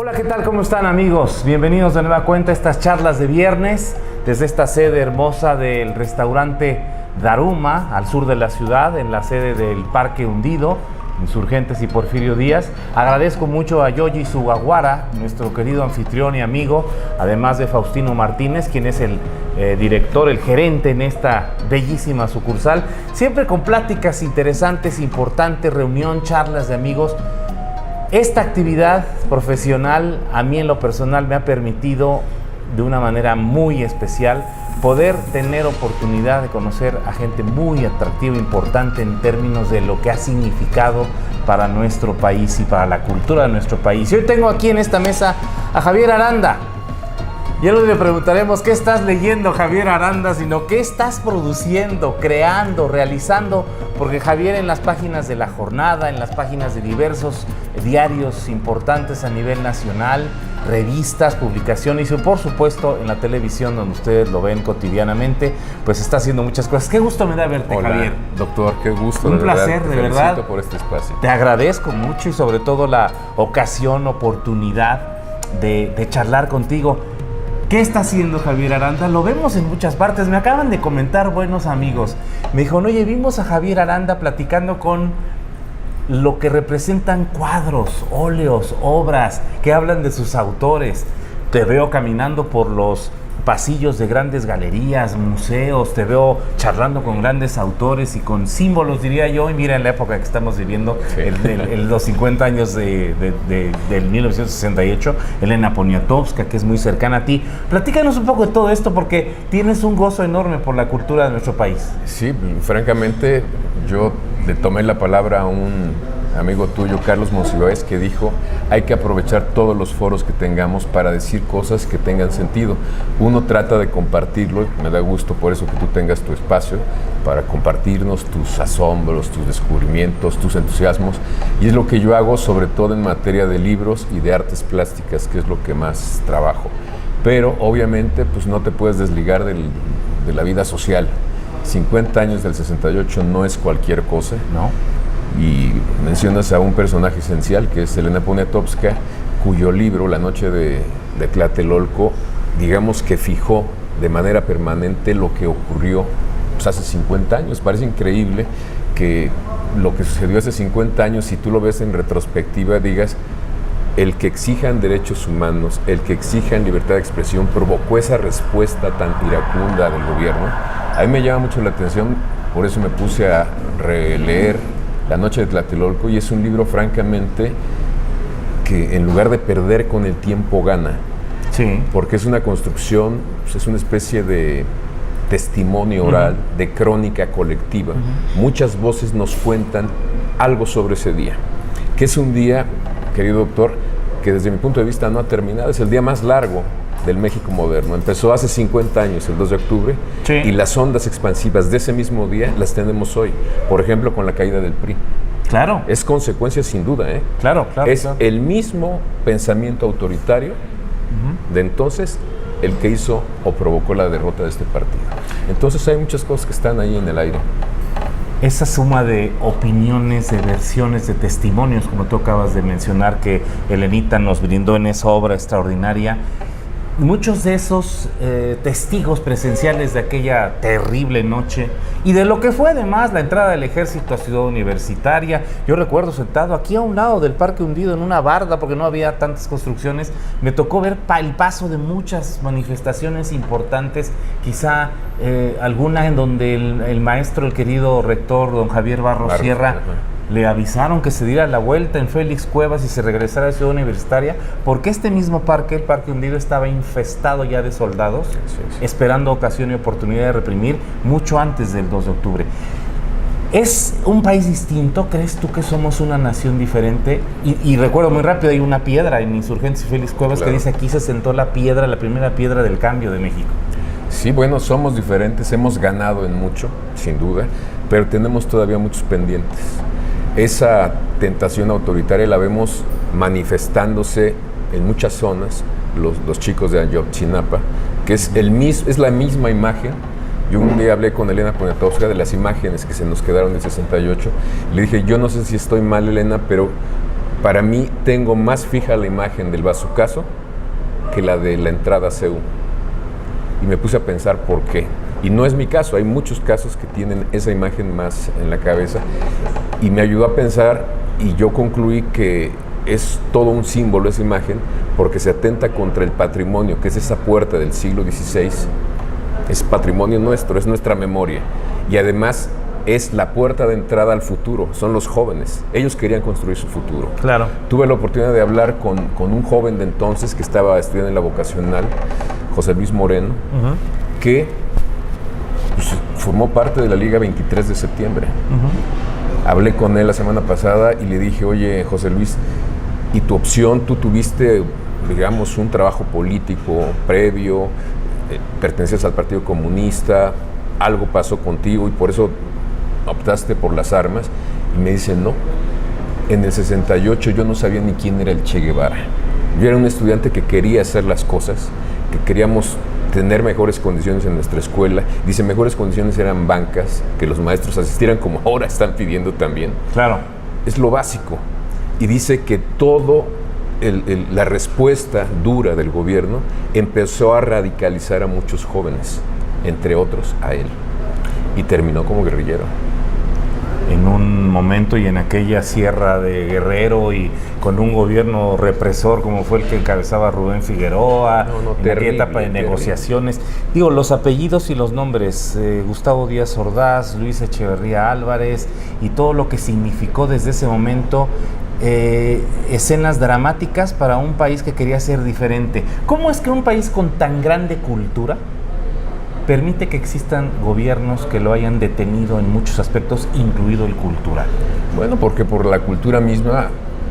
Hola, ¿qué tal? ¿Cómo están, amigos? Bienvenidos de nueva cuenta a estas charlas de viernes desde esta sede hermosa del restaurante Daruma, al sur de la ciudad, en la sede del Parque Hundido, Insurgentes y Porfirio Díaz. Agradezco mucho a Yoji Sugawara, nuestro querido anfitrión y amigo, además de Faustino Martínez, quien es el director, el gerente en esta bellísima sucursal. Siempre con pláticas interesantes, importantes, reunión, charlas de amigos. Esta actividad profesional, a mí en lo personal, me ha permitido de una manera muy especial poder tener oportunidad de conocer a gente muy atractiva, importante en términos de lo que ha significado para nuestro país y para la cultura de nuestro país. Y hoy tengo aquí en esta mesa a Javier Aranda. Ya no le preguntaremos qué estás leyendo, Javier Aranda, sino qué estás produciendo, creando, realizando, porque Javier en las páginas de La Jornada, en las páginas de diversos diarios importantes a nivel nacional, revistas, publicaciones y por supuesto en la televisión donde ustedes lo ven cotidianamente, pues está haciendo muchas cosas. Qué gusto me da verte. Hola, Javier. Doctor, qué gusto. Un placer, de verdad. Felicito por este espacio. Te agradezco mucho y sobre todo la ocasión, oportunidad de charlar contigo. ¿Qué está haciendo Javier Aranda? Lo vemos en muchas partes. Me acaban de comentar buenos amigos. Me dijo, oye, vimos a Javier Aranda platicando con lo que representan cuadros, óleos, obras, que hablan de sus autores. Te veo caminando por los pasillos de grandes galerías, museos, te veo charlando con grandes autores y con símbolos, diría yo, y mira en la época que estamos viviendo, sí. Los 50 años del 1968, Elena Poniatowska, que es muy cercana a ti. Platícanos un poco de todo esto, porque tienes un gozo enorme por la cultura de nuestro país. Sí, francamente, yo le tomé la palabra a un amigo tuyo, Carlos Monsiváis, que dijo, hay que aprovechar todos los foros que tengamos para decir cosas que tengan sentido. Uno trata de compartirlo, y me da gusto por eso que tú tengas tu espacio para compartirnos tus asombros, tus descubrimientos, tus entusiasmos, y es lo que yo hago sobre todo en materia de libros y de artes plásticas, que es lo que más trabajo. Pero obviamente pues no te puedes desligar de la vida social. 50 años del 68 no es cualquier cosa, ¿no? Y mencionas a un personaje esencial que es Elena Poniatowska, cuyo libro, La noche de Tlatelolco, digamos que fijó de manera permanente lo que ocurrió pues, hace 50 años. Parece increíble que lo que sucedió hace 50 años, si tú lo ves en retrospectiva, digas, el que exijan derechos humanos, el que exijan libertad de expresión, provocó esa respuesta tan iracunda del gobierno. A mí me llama mucho la atención, por eso me puse a releer La noche de Tlatelolco, y es un libro francamente que en lugar de perder con el tiempo gana. Sí. Porque es una construcción, pues es una especie de testimonio oral, de crónica colectiva. Muchas voces nos cuentan algo sobre ese día, que es un día, querido doctor, que desde mi punto de vista no ha terminado, es el día más largo del México moderno. Empezó hace 50 años, el 2 de octubre, sí. Y las ondas expansivas de ese mismo día las tenemos hoy, por ejemplo, con la caída del PRI. Claro. Es consecuencia sin duda, ¿eh? Claro. Es el mismo pensamiento autoritario de entonces el que hizo o provocó la derrota de este partido. Entonces hay muchas cosas que están ahí en el aire. Esa suma de opiniones, de versiones, de testimonios, como tú acabas de mencionar, que Elenita nos brindó en esa obra extraordinaria, muchos de esos testigos presenciales de aquella terrible noche y de lo que fue además la entrada del ejército a Ciudad Universitaria. Yo recuerdo sentado aquí a un lado del Parque Hundido en una barda, porque no había tantas construcciones, me tocó ver el paso de muchas manifestaciones importantes, quizá alguna en donde el maestro, el querido rector don Javier Barros Sierra, le avisaron que se diera la vuelta en Félix Cuevas y se regresara a Ciudad Universitaria, porque este mismo parque, el Parque Hundido, estaba infestado ya de soldados, esperando ocasión y oportunidad de reprimir mucho antes del 2 de octubre. ¿Es un país distinto? ¿Crees tú que somos una nación diferente? Y recuerdo muy rápido, hay una piedra en Insurgentes y Félix Cuevas, claro, que dice, aquí se sentó la primera piedra del cambio de México. Sí, bueno, somos diferentes, hemos ganado en mucho, sin duda, pero tenemos todavía muchos pendientes. Esa tentación autoritaria la vemos manifestándose en muchas zonas, los chicos de Ayotzinapa, que es la misma imagen. Yo un día hablé con Elena Poniatowska de las imágenes que se nos quedaron del 68. Le dije, yo no sé si estoy mal, Elena, pero Para mí tengo más fija la imagen del Bazucazo que la de la entrada a CEU. Y me puse a pensar por qué. Y no es mi caso, hay muchos casos que tienen esa imagen más en la cabeza. Y me ayudó a pensar, y yo concluí que es todo un símbolo esa imagen, porque se atenta contra el patrimonio, que es esa puerta del siglo XVI. Es patrimonio nuestro, es nuestra memoria. Y además es la puerta de entrada al futuro, son los jóvenes. Ellos querían construir su futuro. Claro. Tuve la oportunidad de hablar con un joven de entonces que estaba estudiando en la vocacional, José Luis Moreno, que pues, formó parte de la Liga 23 de septiembre. Hablé con él la semana pasada y le dije, oye, José Luis, ¿y tu opción? Tú tuviste, digamos, un trabajo político previo, pertenecías al Partido Comunista, algo pasó contigo y por eso optaste por las armas. Y me dice, no, en el 68 yo no sabía ni quién era el Che Guevara. Yo era un estudiante que quería hacer las cosas, que queríamos tener mejores condiciones en nuestra escuela. Dice, mejores condiciones eran bancas, que los maestros asistieran como ahora están pidiendo también. Claro. Es lo básico. Y dice que todo la respuesta dura del gobierno empezó a radicalizar a muchos jóvenes, entre otros a él. Y terminó como guerrillero. En un momento y en aquella sierra de Guerrero y con un gobierno represor como fue el que encabezaba Rubén Figueroa, en aquella etapa de negociaciones. Digo, los apellidos y los nombres, Gustavo Díaz Ordaz, Luis Echeverría Álvarez y todo lo que significó desde ese momento, escenas dramáticas para un país que quería ser diferente. ¿Cómo es que un país con tan grande cultura permite que existan gobiernos que lo hayan detenido en muchos aspectos, incluido el cultural? Bueno, porque por la cultura misma,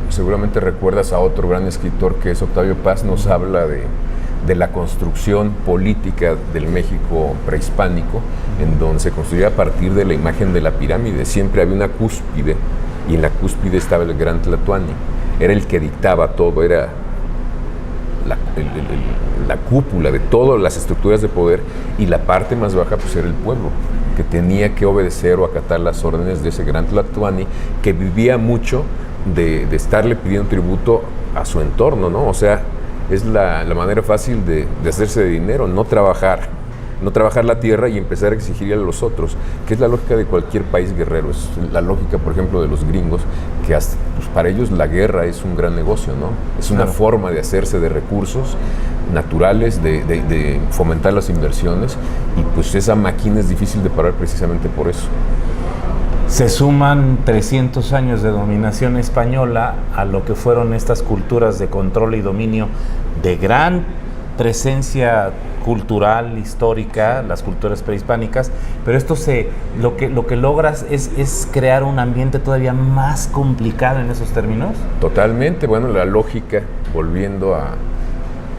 seguramente recuerdas a otro gran escritor que es Octavio Paz, nos habla de la construcción política del México prehispánico, en donde se construía a partir de la imagen de la pirámide. Siempre había una cúspide, y en la cúspide estaba el gran Tlatoani. Era el que dictaba todo, era la cúpula de todas las estructuras de poder, y la parte más baja pues era el pueblo, que tenía que obedecer o acatar las órdenes de ese gran Tlatoani, que vivía mucho de estarle pidiendo tributo a su entorno, ¿no? O sea, es la manera fácil de hacerse de dinero, no trabajar la tierra y empezar a exigirle a los otros, que es la lógica de cualquier país guerrero. Es la lógica, por ejemplo, de los gringos, que hasta, pues, para ellos la guerra es un gran negocio, ¿no? Es una forma de hacerse de recursos naturales, de fomentar las inversiones, y pues esa máquina es difícil de parar precisamente por eso. Se suman 300 años de dominación española a lo que fueron estas culturas de control y dominio de gran presencia cultural, histórica, las culturas prehispánicas, pero esto lo que logras es crear un ambiente todavía más complicado en esos términos. Totalmente. Bueno, la lógica, volviendo a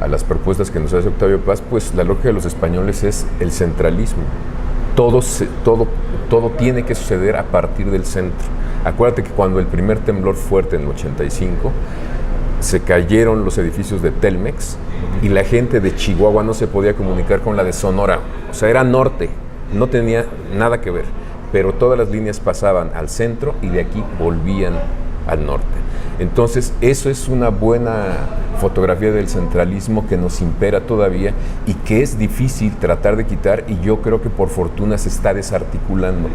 las propuestas que nos hace Octavio Paz, pues la lógica de los españoles es el centralismo. Todo tiene que suceder a partir del centro. Acuérdate que cuando el primer temblor fuerte en el 85, se cayeron los edificios de Telmex y la gente de Chihuahua no se podía comunicar con la de Sonora. O sea, era norte, no tenía nada que ver, pero todas las líneas pasaban al centro y de aquí volvían al norte. Entonces, eso es una buena fotografía del centralismo que nos impera todavía y que es difícil tratar de quitar, y yo creo que por fortuna se está desarticulando,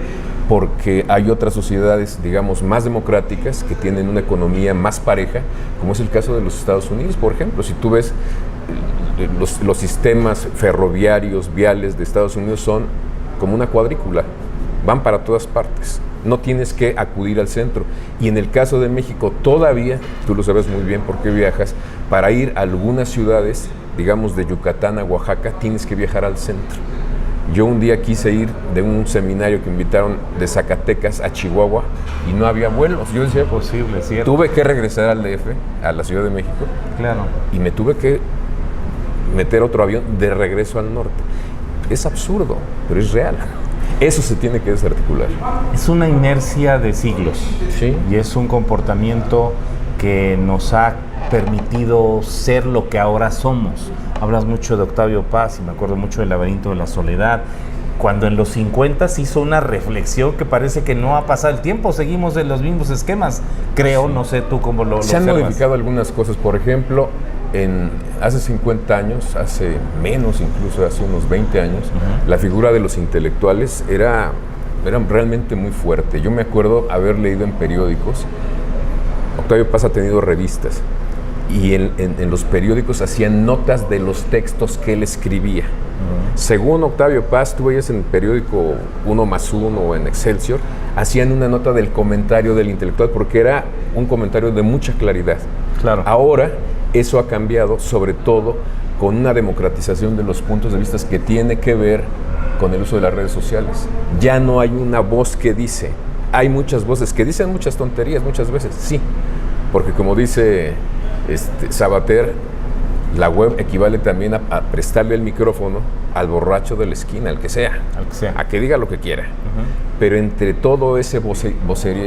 porque hay otras sociedades, digamos, más democráticas que tienen una economía más pareja, como es el caso de los Estados Unidos, por ejemplo. Si tú ves los sistemas ferroviarios, viales de Estados Unidos son como una cuadrícula, van para todas partes. No tienes que acudir al centro. Y en el caso de México todavía, tú lo sabes muy bien porque viajas, para ir a algunas ciudades, digamos de Yucatán a Oaxaca, tienes que viajar al centro. Yo un día quise ir de un seminario que invitaron de Zacatecas a Chihuahua y no había vuelos. Yo decía, posible, ¿cierto? Tuve que regresar al DF, a la Ciudad de México. Claro. Y me tuve que meter otro avión de regreso al norte. Es absurdo, pero es real. Eso se tiene que desarticular. Es una inercia de siglos. Sí. Y es un comportamiento que nos ha permitido ser lo que ahora somos. Hablas mucho de Octavio Paz y me acuerdo mucho del Laberinto de la Soledad. cuando en los 50 se hizo una reflexión que parece que no ha pasado el tiempo, seguimos en los mismos esquemas, creo, no sé tú cómo lo se han observas. modificado algunas cosas, por ejemplo, hace 50 años, hace menos incluso, hace unos 20 años, la figura de los intelectuales era realmente muy fuerte. Yo me acuerdo haber leído en periódicos, Octavio Paz ha tenido revistas, y en los periódicos hacían notas de los textos que él escribía. Según Octavio Paz, tú veías en el periódico 1+1 o en Excelsior, hacían una nota del comentario del intelectual porque era un comentario de mucha claridad. Claro. Ahora eso ha cambiado, sobre todo con una democratización de los puntos de vista que tiene que ver con el uso de las redes sociales. Ya no hay una voz que dice, hay muchas voces que dicen muchas tonterías muchas veces, sí, porque como dice Sabater, la web equivale también a prestarle el micrófono al borracho de la esquina, al que sea, a que diga lo que quiera. Pero entre todo ese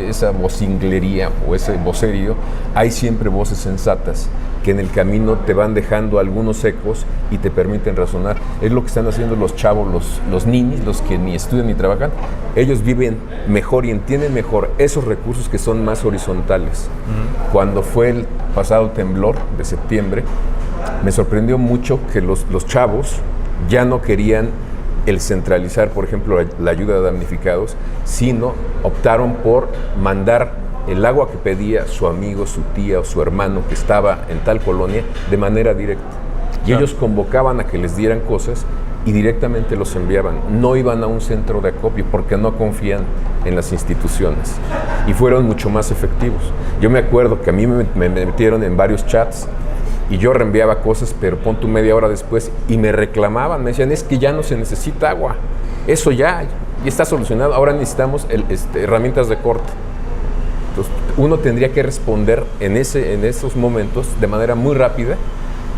esa vocinglería o ese vocerío, hay siempre voces sensatas que en el camino te van dejando algunos ecos y te permiten razonar. Es lo que están haciendo los chavos, los niños, los que ni estudian ni trabajan. Ellos viven mejor y entienden mejor esos recursos que son más horizontales. Cuando fue el pasado temblor de septiembre, me sorprendió mucho que los chavos ya no querían el centralizar, por ejemplo, la ayuda a damnificados, sino optaron por mandar el agua que pedía su amigo, su tía o su hermano que estaba en tal colonia de manera directa. Y ellos convocaban a que les dieran cosas y directamente los enviaban. No iban a un centro de acopio porque no confían en las instituciones. Y fueron mucho más efectivos. Yo me acuerdo que a mí me metieron en varios chats y yo reenviaba cosas, pero pon tu media hora después y me reclamaban, me decían, es que ya no se necesita agua, eso ya está solucionado, ahora necesitamos herramientas de corte. Entonces, uno tendría que responder en esos momentos de manera muy rápida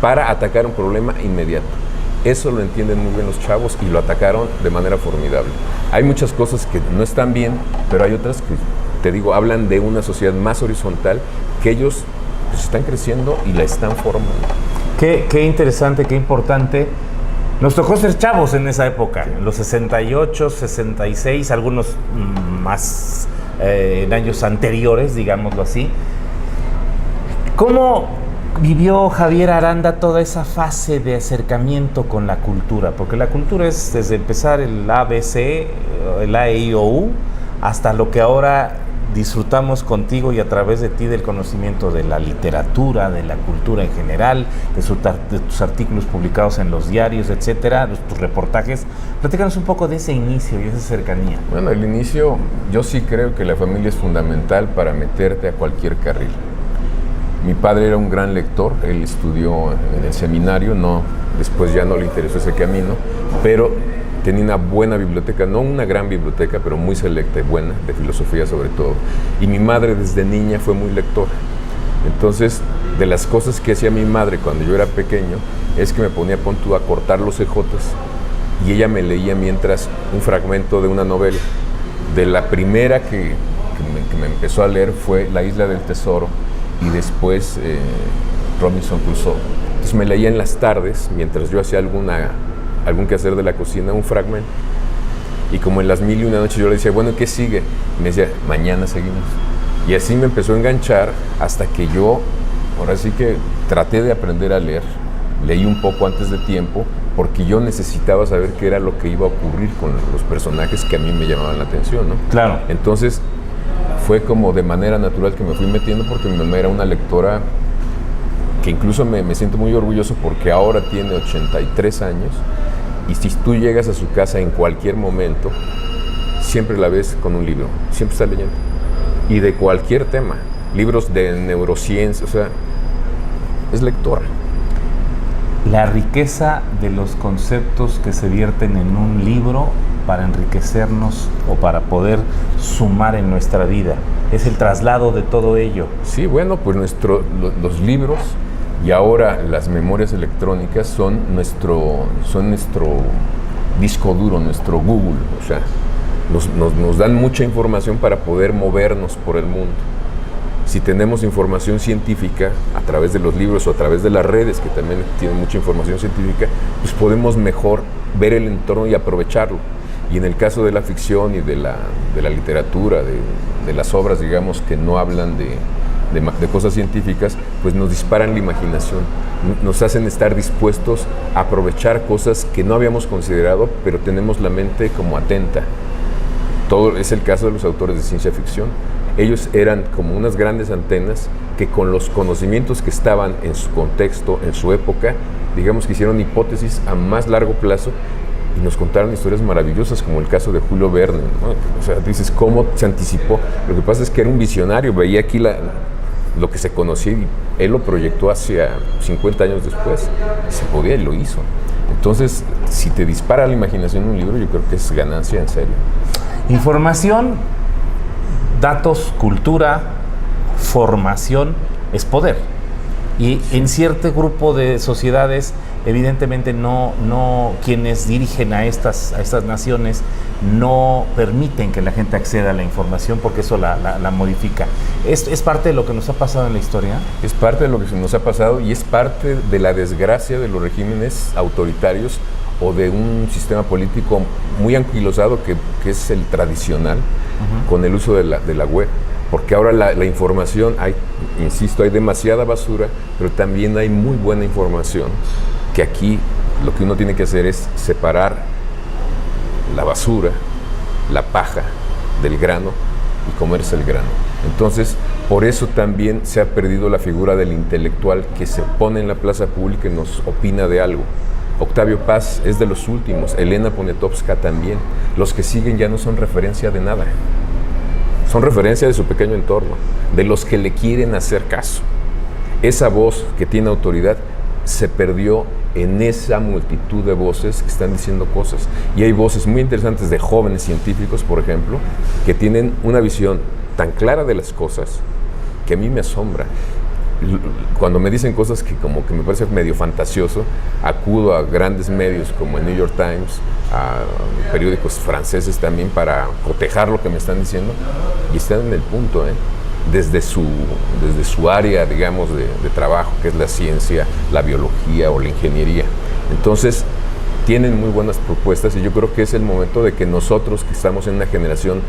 para atacar un problema inmediato. Eso lo entienden muy bien los chavos y lo atacaron de manera formidable. Hay muchas cosas que no están bien, pero hay otras que, te digo, hablan de una sociedad más horizontal que ellos pues están creciendo y la están formando. Qué interesante, qué importante. Nos tocó ser chavos en esa época, en los 68, 66, algunos más en años anteriores, digámoslo así. ¿Cómo vivió Javier Aranda toda esa fase de acercamiento con la cultura? Porque la cultura es desde empezar el ABC, el A, E, I, O, U, hasta lo que ahora disfrutamos contigo y a través de ti del conocimiento de la literatura, de la cultura en general, de tus artículos publicados en los diarios, etcétera, tus reportajes. Platícanos un poco de ese inicio y esa cercanía. Bueno, el inicio, yo sí creo que la familia es fundamental para meterte a cualquier carril. Mi padre era un gran lector, él estudió en el seminario, después ya no le interesó ese camino, pero tenía una buena biblioteca, no una gran biblioteca, pero muy selecta y buena, de filosofía sobre todo. Y mi madre desde niña fue muy lectora. Entonces, de las cosas que hacía mi madre cuando yo era pequeño, es que me ponía a cortar los ejotes y ella me leía mientras un fragmento de una novela. De la primera que me empezó a leer fue La Isla del Tesoro y después Robinson Crusoe. Entonces me leía en las tardes, mientras yo hacía algún quehacer de la cocina, un fragmento. Y como en las 1001 noches yo le decía, bueno, ¿qué sigue? Y me decía, mañana seguimos. Y así me empezó a enganchar hasta que yo, ahora sí que traté de aprender a leer. Leí un poco antes de tiempo porque yo necesitaba saber qué era lo que iba a ocurrir con los personajes que a mí me llamaban la atención, ¿no? Claro. Entonces fue como de manera natural que me fui metiendo porque mi mamá era una lectora que incluso me siento muy orgulloso porque ahora tiene 83 años y si tú llegas a su casa en cualquier momento, siempre la ves con un libro, siempre está leyendo. Y de cualquier tema, libros de neurociencia, o sea, es lectora. La riqueza de los conceptos que se vierten en un libro para enriquecernos o para poder sumar en nuestra vida. Es el traslado de todo ello. Sí, bueno, pues los libros y ahora las memorias electrónicas son nuestro disco duro, nuestro Google. O sea, nos dan mucha información para poder movernos por el mundo. Si tenemos información científica a través de los libros o a través de las redes, que también tienen mucha información científica, pues podemos mejor ver el entorno y aprovecharlo. Y en el caso de la ficción y de la literatura, de las obras, digamos, que no hablan de cosas científicas, pues nos disparan la imaginación, nos hacen estar dispuestos a aprovechar cosas que no habíamos considerado, pero tenemos la mente como atenta. Todo es el caso de los autores de ciencia ficción. Ellos eran como unas grandes antenas que con los conocimientos que estaban en su contexto, en su época, digamos que hicieron hipótesis a más largo plazo y nos contaron historias maravillosas, como el caso de Julio Verne, ¿no? O sea, dices, ¿cómo se anticipó? Lo que pasa es que era un visionario, veía aquí lo que se conocía y él lo proyectó hacia 50 años después. Se podía y lo hizo. Entonces, si te dispara la imaginación un libro, yo creo que es ganancia en serio. Información, datos, cultura, formación es poder. Y en cierto grupo de sociedades, evidentemente quienes dirigen a estas naciones no permiten que la gente acceda a la información porque eso la modifica. ¿Es parte de lo que nos ha pasado en la historia? Es parte de lo que nos ha pasado y es parte de la desgracia de los regímenes autoritarios o de un sistema político muy anquilosado que es el tradicional, con el uso de la web. Porque ahora la información, insisto, hay demasiada basura, pero también hay muy buena información, que aquí lo que uno tiene que hacer es separar la basura, la paja del grano y comerse el grano. Entonces, por eso también se ha perdido la figura del intelectual que se pone en la plaza pública y nos opina de algo. Octavio Paz es de los últimos, Elena Poniatowska también. Los que siguen ya no son referencia de nada. Son referencia de su pequeño entorno, de los que le quieren hacer caso. Esa voz que tiene autoridad se perdió en esa multitud de voces que están diciendo cosas. Y hay voces muy interesantes de jóvenes científicos, por ejemplo, que tienen una visión tan clara de las cosas que a mí me asombra. Cuando me dicen cosas que como que me parece medio fantasioso, acudo a grandes medios como el New York Times, a periódicos franceses también para cotejar lo que me están diciendo y están en el punto, desde su área, digamos, de trabajo, que es la ciencia, la biología o la ingeniería. Entonces, tienen muy buenas propuestas y yo creo que es el momento de que nosotros, que estamos en una generación,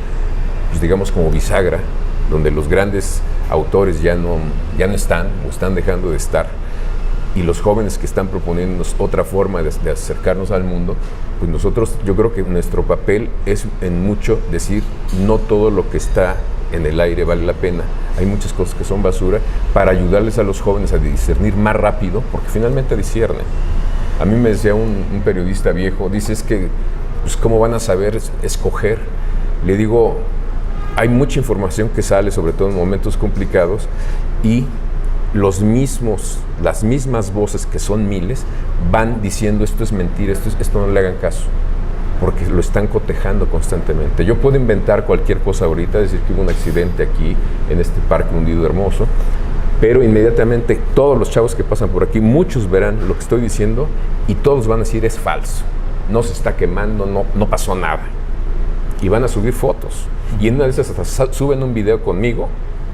pues digamos como bisagra, donde los grandes autores ya no están o están dejando de estar, y los jóvenes que están proponiéndonos otra forma de acercarnos al mundo, pues nosotros, yo creo que nuestro papel es en mucho decir, no todo lo que está en el aire vale la pena, hay muchas cosas que son basura, para ayudarles a los jóvenes a discernir más rápido, porque finalmente disciernen. A mí me decía un periodista viejo, dice, es que, pues, ¿cómo van a saber escoger? Le digo, hay mucha información que sale, sobre todo en momentos complicados, y las mismas voces, que son miles, van diciendo esto es mentira, esto no le hagan caso, porque lo están cotejando constantemente. Yo puedo inventar cualquier cosa ahorita, decir que hubo un accidente aquí en este parque hundido hermoso, pero inmediatamente todos los chavos que pasan por aquí, muchos verán lo que estoy diciendo y todos van a decir es falso, no se está quemando, no pasó nada, y van a subir fotos. Y en una de esas hasta suben un video conmigo,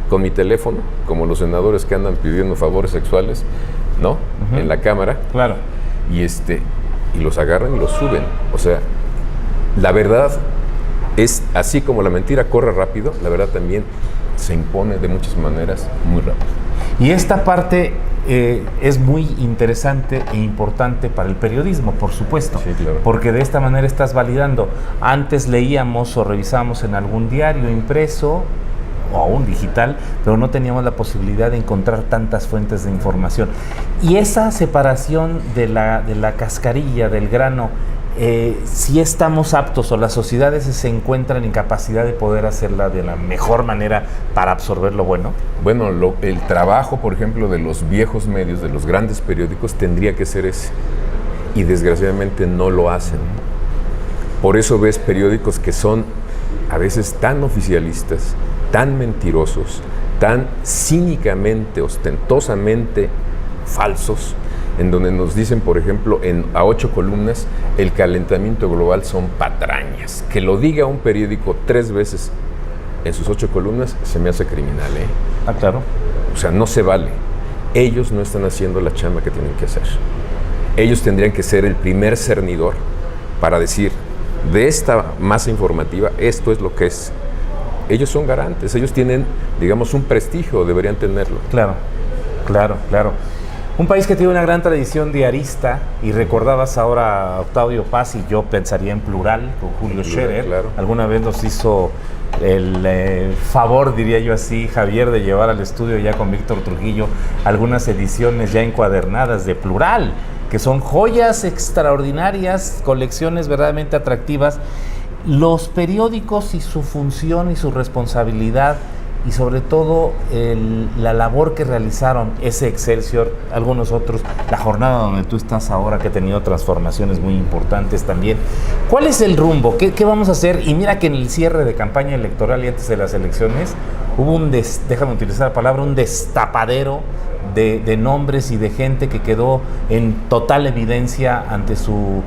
con mi teléfono, como los senadores que andan pidiendo favores sexuales, ¿no? En la cámara. Claro. Y los agarran y los suben. O sea, la verdad es, así como la mentira corre rápido, la verdad también se impone de muchas maneras muy rápido. Y esta parte es muy interesante e importante para el periodismo, por supuesto, sí, claro. Porque de esta manera estás validando. Antes leíamos o revisábamos en algún diario impreso o aún digital, pero no teníamos la posibilidad de encontrar tantas fuentes de información. Y esa separación de la cascarilla, del grano, si estamos aptos o las sociedades se encuentran en capacidad de poder hacerla de la mejor manera para absorber lo bueno. Bueno, el trabajo, por ejemplo, de los viejos medios, de los grandes periódicos, tendría que ser ese. Y desgraciadamente no lo hacen. Por eso ves periódicos que son a veces tan oficialistas, tan mentirosos, tan cínicamente, ostentosamente falsos, en donde nos dicen, por ejemplo, a 8 columnas, el calentamiento global son patrañas. Que lo diga un periódico 3 veces en sus 8 columnas, se me hace criminal, Ah, claro. O sea, no se vale. Ellos no están haciendo la chamba que tienen que hacer. Ellos tendrían que ser el primer cernidor para decir, de esta masa informativa, esto es lo que es. Ellos son garantes, ellos tienen, digamos, un prestigio, deberían tenerlo. Claro, claro, claro. Un país que tiene una gran tradición diarista, y recordabas ahora a Octavio Paz, y yo pensaría en plural, con Julio Scherer. Claro. Alguna vez nos hizo el favor, diría yo así, Javier, de llevar al estudio ya con Víctor Trujillo algunas ediciones ya encuadernadas de plural, que son joyas extraordinarias, colecciones verdaderamente atractivas. Los periódicos y su función y su responsabilidad, y sobre todo la labor que realizaron ese Excelsior, algunos otros, la jornada donde tú estás ahora, que ha tenido transformaciones muy importantes también. ¿Cuál es el rumbo? ¿Qué vamos a hacer? Y mira que en el cierre de campaña electoral y antes de las elecciones hubo déjame utilizar la palabra, un destapadero de nombres y de gente que quedó en total evidencia ante su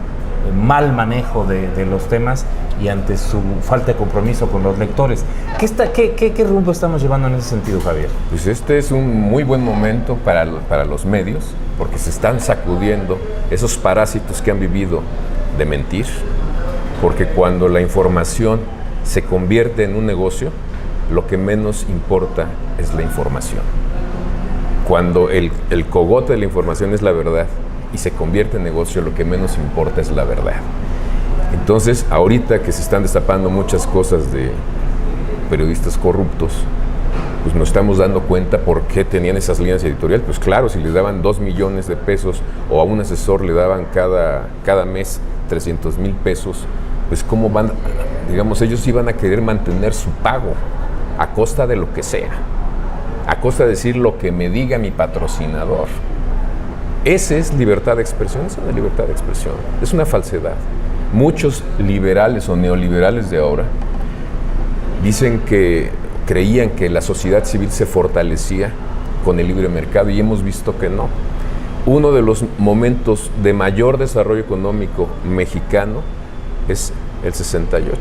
mal manejo de los temas y ante su falta de compromiso con los lectores. ¿Qué rumbo estamos llevando en ese sentido, Javier? Pues este es un muy buen momento para los medios, porque se están sacudiendo esos parásitos que han vivido de mentir, porque cuando la información se convierte en un negocio, lo que menos importa es la información. Cuando el cogote de la información es la verdad y se convierte en negocio, lo que menos importa es la verdad. Entonces, ahorita que se están destapando muchas cosas de periodistas corruptos, pues nos estamos dando cuenta por qué tenían esas líneas editoriales. Pues claro, si les daban 2 millones de pesos o a un asesor le daban cada mes 300,000 pesos, pues cómo van, digamos, ellos iban a querer mantener su pago a costa de lo que sea, a costa de decir lo que me diga mi patrocinador. Esa es libertad de expresión, esa es una libertad de expresión, es una falsedad. Muchos liberales o neoliberales de ahora dicen que creían que la sociedad civil se fortalecía con el libre mercado, y hemos visto que no. Uno de los momentos de mayor desarrollo económico mexicano es el 68.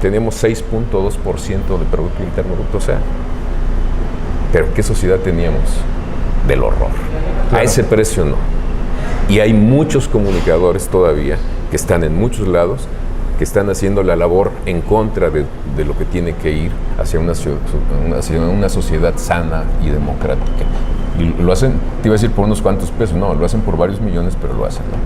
Teníamos 6.2% de Producto Interno Bruto, o sea, pero ¿qué sociedad teníamos? Del horror. Claro. A ese precio no. Y hay muchos comunicadores todavía que están en muchos lados, que están haciendo la labor en contra de lo que tiene que ir hacia una sociedad sana y democrática. Y lo hacen, te iba a decir por unos cuantos pesos, no, lo hacen por varios millones, pero lo hacen, ¿no?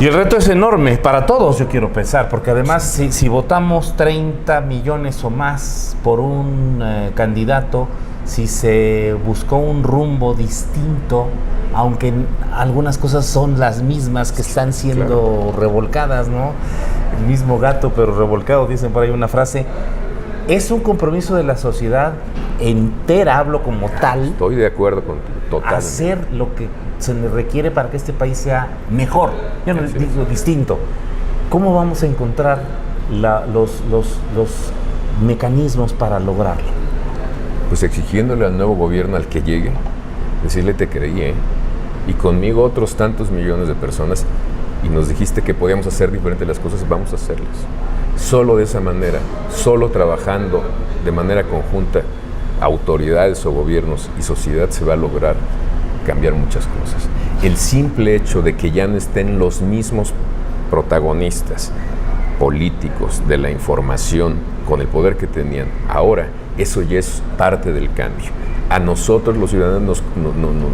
Y el reto es enorme para todos, yo quiero pensar, porque además si votamos 30 millones o más por un candidato, si se buscó un rumbo distinto, aunque algunas cosas son las mismas que están siendo revolcadas, ¿no? El mismo gato pero revolcado, dicen por ahí una frase. Es un compromiso de la sociedad entera, hablo como tal. Estoy de acuerdo contigo, totalmente. Hacer lo que se le requiere para que este país sea mejor, yo no digo distinto. ¿Cómo vamos a encontrar los mecanismos para lograrlo? Pues exigiéndole al nuevo gobierno al que llegue, decirle te creí, y conmigo otros tantos millones de personas, y nos dijiste que podíamos hacer diferente las cosas, vamos a hacerlas. Solo de esa manera, solo trabajando de manera conjunta, autoridades o gobiernos y sociedad, se va a lograr cambiar muchas cosas. El simple hecho de que ya no estén los mismos protagonistas políticos de la información con el poder que tenían ahora, eso ya es parte del cambio. A nosotros los ciudadanos,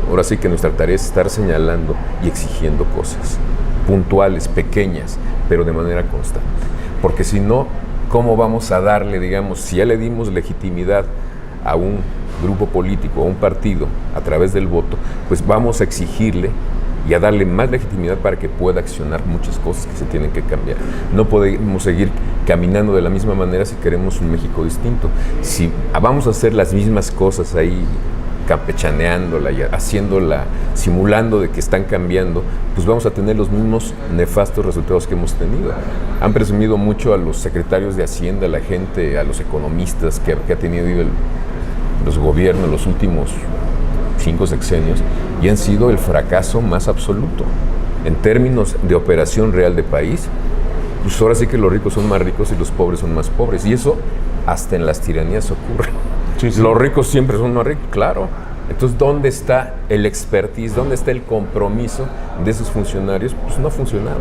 ahora sí que nuestra tarea es estar señalando y exigiendo cosas puntuales, pequeñas, pero de manera constante. Porque si no, ¿cómo vamos a darle, digamos, si ya le dimos legitimidad a un grupo político, a un partido, a través del voto, pues vamos a exigirle y a darle más legitimidad para que pueda accionar muchas cosas que se tienen que cambiar. No podemos seguir caminando de la misma manera si queremos un México distinto. Si vamos a hacer las mismas cosas ahí, campechaneándola y haciéndola, simulando de que están cambiando, pues vamos a tener los mismos nefastos resultados que hemos tenido. Han presumido mucho a los secretarios de Hacienda, a la gente, a los economistas que ha tenido los gobiernos los últimos 5 sexenios, y han sido el fracaso más absoluto. En términos de operación real de país, pues ahora sí que los ricos son más ricos y los pobres son más pobres. Y eso hasta en las tiranías ocurre. Sí, sí. Los ricos siempre son más ricos, claro. Entonces, ¿dónde está el expertise? ¿Dónde está el compromiso de esos funcionarios? Pues no ha funcionado.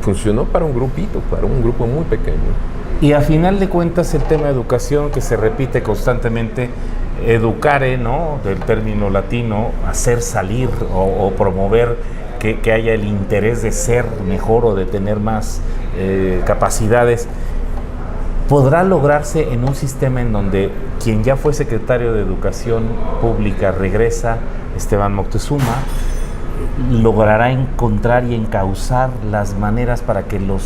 funcionó para un grupito, para un grupo muy pequeño. Y a final de cuentas el tema de educación que se repite constantemente, educare, ¿no? Del término latino, hacer salir o promover que haya el interés de ser mejor o de tener más capacidades, ¿podrá lograrse en un sistema en donde quien ya fue secretario de Educación Pública regresa, Esteban Moctezuma, logrará encontrar y encauzar las maneras para que los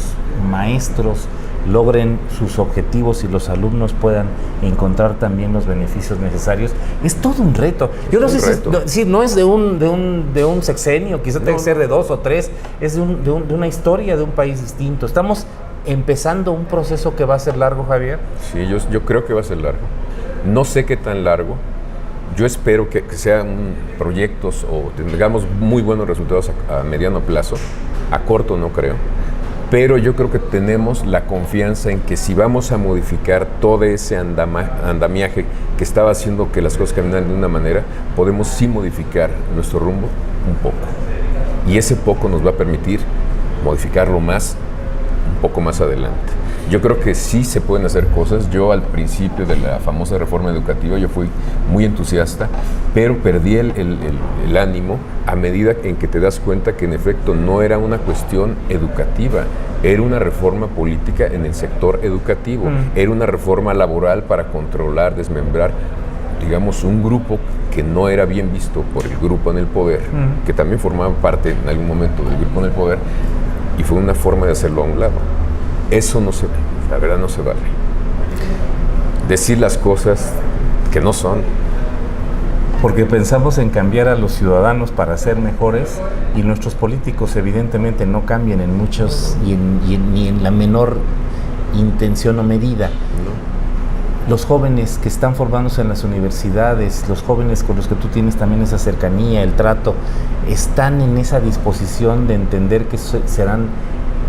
maestros logren sus objetivos y los alumnos puedan encontrar también los beneficios necesarios? Es todo un reto. Yo no sé si no es de un sexenio, quizá tenga que ser de 2 o 3, es de una historia de un país distinto. Estamos empezando un proceso que va a ser largo, Javier. Sí, yo creo que va a ser largo. No sé qué tan largo. Yo espero que sean proyectos o tengamos muy buenos resultados a mediano plazo. A corto no creo. Pero yo creo que tenemos la confianza en que si vamos a modificar todo ese andamiaje que estaba haciendo que las cosas caminaran de una manera, podemos sí modificar nuestro rumbo un poco. Y ese poco nos va a permitir modificarlo más, un poco más adelante. Yo creo que sí se pueden hacer cosas. Yo al principio de la famosa reforma educativa yo fui muy entusiasta, pero perdí el ánimo a medida en que te das cuenta que en efecto no era una cuestión educativa, era una reforma política en el sector educativo, era una reforma laboral para controlar, desmembrar, digamos, un grupo que no era bien visto por el grupo en el poder, que también formaba parte en algún momento del grupo en el poder, y fue una forma de hacerlo a un lado. Eso no se ve, la verdad no se vale. Decir las cosas que no son. Porque pensamos en cambiar a los ciudadanos para ser mejores y nuestros políticos evidentemente no cambian en muchos ni en la menor intención o medida. No. Los jóvenes que están formándose en las universidades, los jóvenes con los que tú tienes también esa cercanía, el trato, están en esa disposición de entender que serán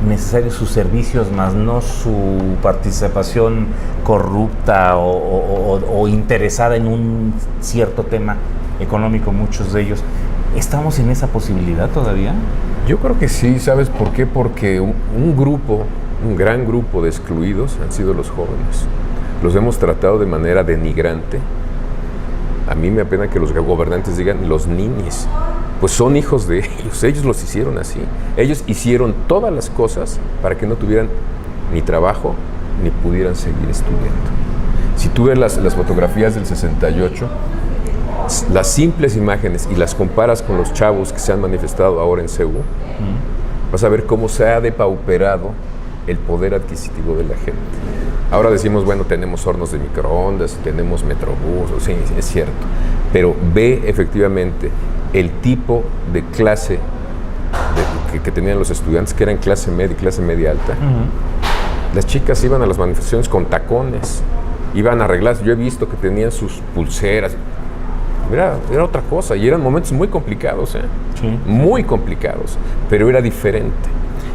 necesarios sus servicios, más no su participación corrupta o interesada en un cierto tema económico, muchos de ellos. ¿Estamos en esa posibilidad todavía? Yo creo que sí, ¿sabes por qué? Porque un gran grupo de excluidos han sido los jóvenes. Los hemos tratado de manera denigrante. A mí me apena que los gobernantes digan los niños. Pues son hijos de ellos los hicieron así. Ellos hicieron todas las cosas para que no tuvieran ni trabajo ni pudieran seguir estudiando. Si tú ves las fotografías del 68, las simples imágenes y las comparas con los chavos que se han manifestado ahora en CEU, vas a ver cómo se ha depauperado el poder adquisitivo de la gente. Ahora decimos, bueno, tenemos hornos de microondas, tenemos metrobús, sí, es cierto, pero ve efectivamente el tipo de clase que tenían los estudiantes, que eran clase media alta. Las chicas iban a las manifestaciones con tacones, iban arregladas. Yo he visto que tenían sus pulseras. Era otra cosa, y eran momentos muy complicados, sí. Muy complicados, pero era diferente.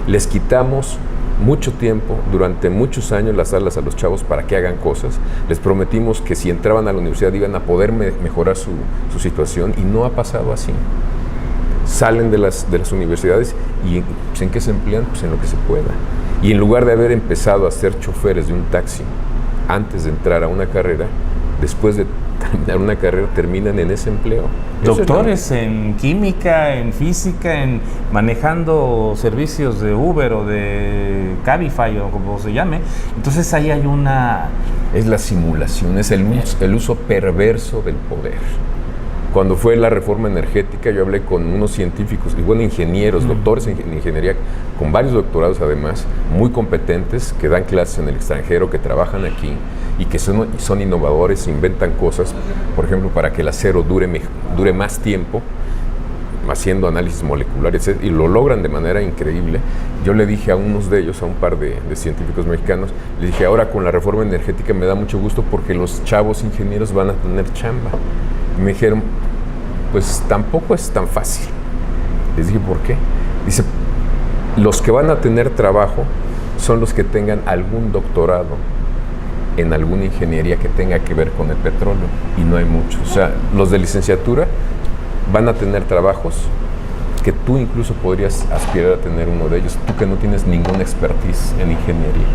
Les quitamos mucho tiempo, durante muchos años, las salas a los chavos para que hagan cosas. Les prometimos que si entraban a la universidad iban a poder mejorar su situación, y no ha pasado así. Salen de las universidades y pues, ¿en qué se emplean? Pues en lo que se pueda. Y en lugar de haber empezado a ser choferes de un taxi antes de entrar a una carrera, después de terminar una carrera terminan en ese empleo. Doctores en química, en física, en manejando servicios de Uber o de Cabify o como se llame. Entonces ahí hay una... Es la simulación, es el uso perverso del poder. Cuando fue la reforma energética, yo hablé con unos científicos, y bueno, ingenieros, doctores en ingeniería, con varios doctorados además, muy competentes, que dan clases en el extranjero, que trabajan aquí, y que son innovadores, inventan cosas, por ejemplo, para que el acero dure más tiempo, haciendo análisis moleculares, y lo logran de manera increíble. Yo le dije a unos de ellos, a un par de científicos mexicanos, le dije, ahora con la reforma energética me da mucho gusto porque los chavos ingenieros van a tener chamba. Y me dijeron, pues tampoco es tan fácil. Les dije, ¿por qué? Dice, los que van a tener trabajo son los que tengan algún doctorado en alguna ingeniería que tenga que ver con el petróleo, y no hay muchos. O sea, los de licenciatura van a tener trabajos que tú incluso podrías aspirar a tener uno de ellos, tú que no tienes ninguna expertise en ingeniería.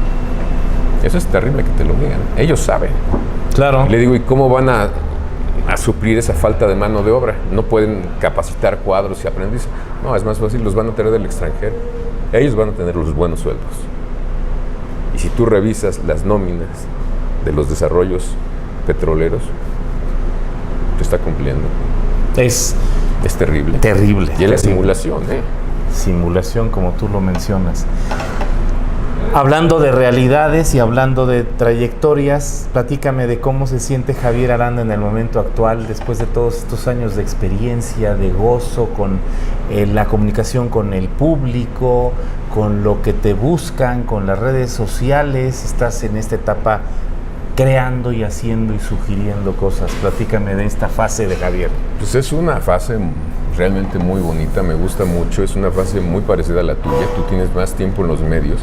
Eso es terrible que te lo digan. Ellos saben. Claro. Y le digo, ¿y cómo van a suplir esa falta de mano de obra? No pueden capacitar cuadros y aprendices. No, es más fácil, los van a traer del extranjero. Ellos van a tener los buenos sueldos. Y si tú revisas las nóminas de los desarrollos petroleros, te está cumpliendo. Es terrible. Terrible. Y es la simulación, ¿eh? Simulación, como tú lo mencionas. Hablando de realidades y hablando de trayectorias, platícame de cómo se siente Javier Aranda en el momento actual, después de todos estos años de experiencia, de gozo, con la comunicación con el público, con lo que te buscan, con las redes sociales. Estás en esta etapa creando y haciendo y sugiriendo cosas. Platícame de esta fase de Javier. Pues es una fase realmente muy bonita, me gusta mucho, es una fase muy parecida a la tuya. Tú tienes más tiempo en los medios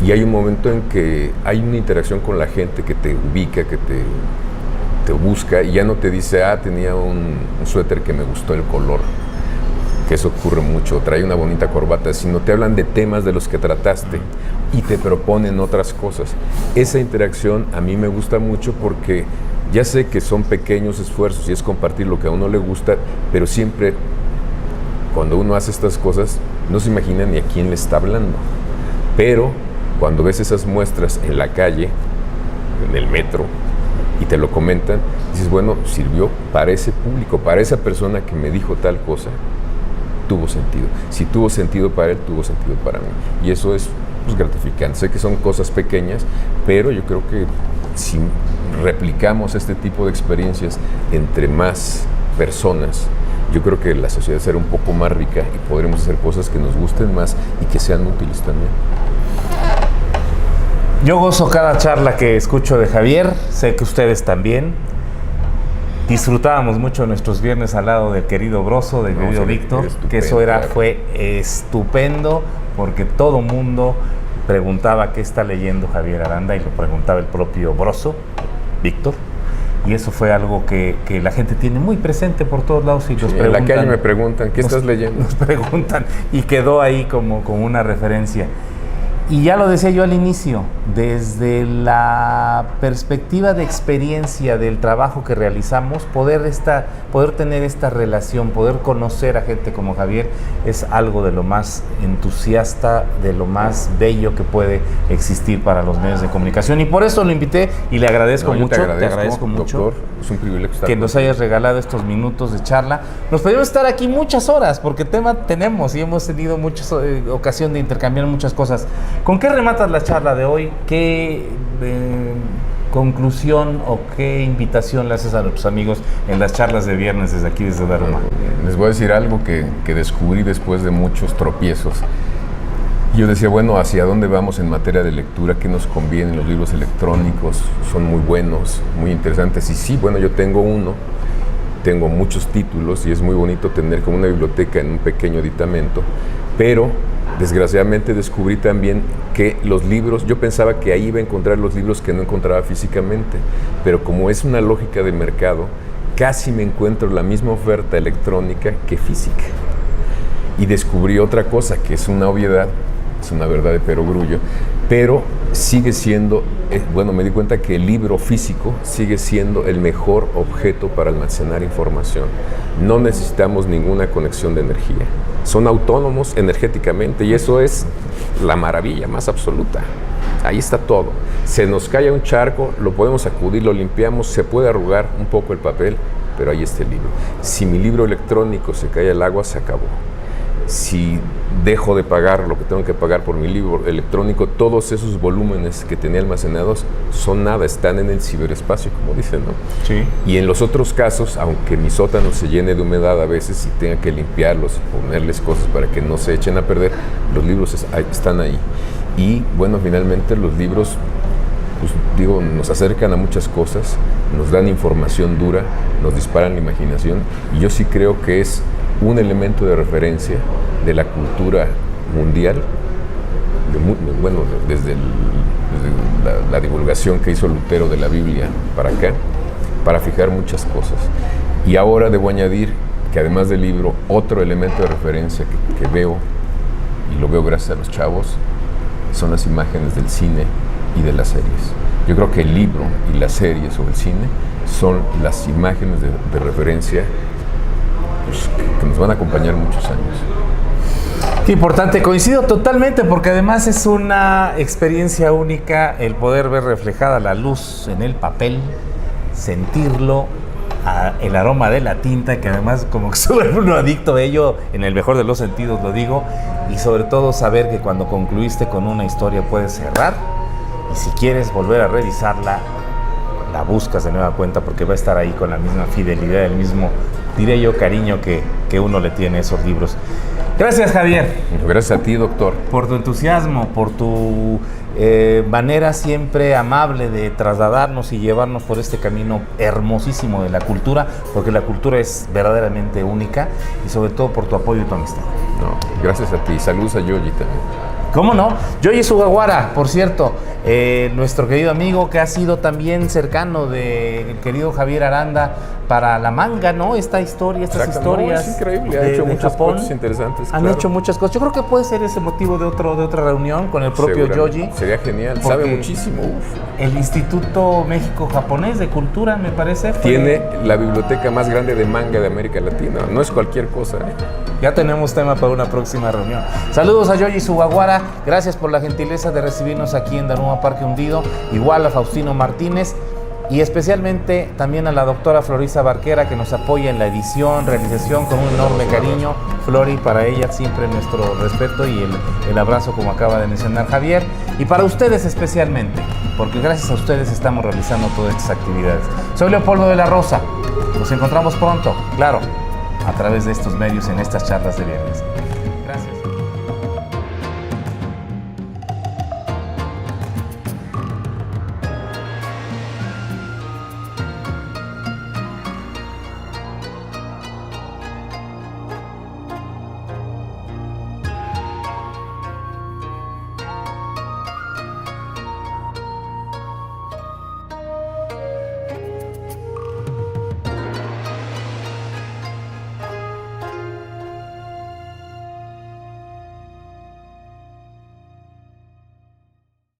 y hay un momento en que hay una interacción con la gente que te ubica, que te busca y ya no te dice, tenía un suéter que me gustó el color, que eso ocurre mucho, trae una bonita corbata, sino te hablan de temas de los que trataste y te proponen otras cosas. Esa interacción a mí me gusta mucho porque ya sé que son pequeños esfuerzos y es compartir lo que a uno le gusta, pero siempre cuando uno hace estas cosas no se imagina ni a quién le está hablando. Pero cuando ves esas muestras en la calle, en el metro, y te lo comentan, dices, bueno, sirvió para ese público, para esa persona que me dijo tal cosa, tuvo sentido. Si tuvo sentido para él, tuvo sentido para mí. Y eso es gratificante. Sé que son cosas pequeñas, pero yo creo que si replicamos este tipo de experiencias entre más personas, yo creo que la sociedad será un poco más rica y podremos hacer cosas que nos gusten más y que sean útiles también. Yo gozo cada charla que escucho de Javier, sé que ustedes también. Disfrutábamos mucho nuestros viernes al lado del querido Broso, del querido Víctor, que eso fue estupendo, porque todo mundo preguntaba qué está leyendo Javier Aranda y lo preguntaba el propio Broso, Víctor. Y eso fue algo que la gente tiene muy presente por todos lados y nos preguntan. En la calle me preguntan, ¿qué estás leyendo? Nos preguntan y quedó ahí como una referencia. Y ya lo decía yo al inicio, desde la perspectiva de experiencia del trabajo que realizamos, poder tener esta relación, poder conocer a gente como Javier, es algo de lo más entusiasta, de lo más bello que puede existir para los medios de comunicación. Y por eso lo invité y le agradezco mucho. Te agradezco mucho, doctor, es un privilegio estar que nos hayas regalado estos minutos de charla. Nos podríamos estar aquí muchas horas, porque tema tenemos y hemos tenido muchas ocasión de intercambiar muchas cosas. ¿Con qué rematas la charla de hoy? ¿Qué conclusión o qué invitación le haces a nuestros amigos en las charlas de viernes desde aquí, desde Daruma? Les voy a decir algo que descubrí después de muchos tropiezos. Yo decía, bueno, ¿hacia dónde vamos en materia de lectura? ¿Qué nos conviene? Los libros electrónicos son muy buenos, muy interesantes. Y sí, bueno, yo tengo muchos títulos y es muy bonito tener como una biblioteca en un pequeño aditamento, pero desgraciadamente descubrí también que los libros, yo pensaba que ahí iba a encontrar los libros que no encontraba físicamente, pero como es una lógica de mercado, casi me encuentro la misma oferta electrónica que física. Y descubrí otra cosa, que es una obviedad, es una verdad de perogrullo, pero sigue siendo, me di cuenta que el libro físico sigue siendo el mejor objeto para almacenar información. No necesitamos ninguna conexión de energía. Son autónomos energéticamente y eso es la maravilla más absoluta. Ahí está todo. Se nos cae un charco, lo podemos sacudir, lo limpiamos, se puede arrugar un poco el papel, pero ahí está el libro. Si mi libro electrónico se cae al agua, se acabó. Si dejo de pagar lo que tengo que pagar por mi libro electrónico, todos esos volúmenes que tenía almacenados son nada, están en el ciberespacio, como dicen, ¿no? Sí. Y en los otros casos, aunque mi sótano se llene de humedad a veces y tenga que limpiarlos y ponerles cosas para que no se echen a perder, los libros están ahí. Y bueno, finalmente los libros, nos acercan a muchas cosas, nos dan información dura, nos disparan la imaginación, y yo sí creo que es un elemento de referencia de la cultura mundial, desde la divulgación que hizo Lutero de la Biblia para acá, para fijar muchas cosas. Y ahora debo añadir que además del libro, otro elemento de referencia que veo, y lo veo gracias a los chavos, son las imágenes del cine y de las series. Yo creo que el libro y las series o el cine son las imágenes de referencia, pues, que nos van a acompañar muchos años. Qué importante, coincido totalmente, porque además es una experiencia única el poder ver reflejada la luz en el papel, sentirlo, el aroma de la tinta, que además como que se vuelve uno adicto a ello, en el mejor de los sentidos lo digo, y sobre todo saber que cuando concluiste con una historia puedes cerrar, y si quieres volver a revisarla, la buscas de nueva cuenta, porque va a estar ahí con la misma fidelidad, el mismo, diré yo, cariño que uno le tiene a esos libros. Gracias, Javier. Gracias a ti, doctor. Por tu entusiasmo, por tu manera siempre amable de trasladarnos y llevarnos por este camino hermosísimo de la cultura, porque la cultura es verdaderamente única, y sobre todo por tu apoyo y tu amistad. No, gracias a ti. Saludos a Yoyi también. ¿Cómo no? Yoyi Sugawara, por cierto, nuestro querido amigo que ha sido también cercano del querido Javier Aranda para la manga, ¿no? Estas historias. No, es increíble, ha hecho muchas cosas interesantes. Han hecho muchas cosas. Yo creo que puede ser ese motivo de otra reunión con el propio Yoyi. Sería genial, sabe muchísimo. El Instituto México-Japonés de Cultura, me parece. Tiene la biblioteca más grande de manga de América Latina. No es cualquier cosa, ¿eh? Ya tenemos tema para una próxima reunión. Saludos a Yoyi Sugawara. Gracias por la gentileza de recibirnos aquí en Daruma Parque Hundido. Igual a Faustino Martínez. Y especialmente también a la doctora Florisa Barquera, que nos apoya en la edición, realización, con un enorme cariño. Flori, para ella siempre nuestro respeto y el abrazo, como acaba de mencionar Javier. Y para ustedes especialmente, porque gracias a ustedes estamos realizando todas estas actividades. Soy Leopoldo de la Rosa. Nos encontramos pronto, claro, a través de estos medios en estas charlas de viernes.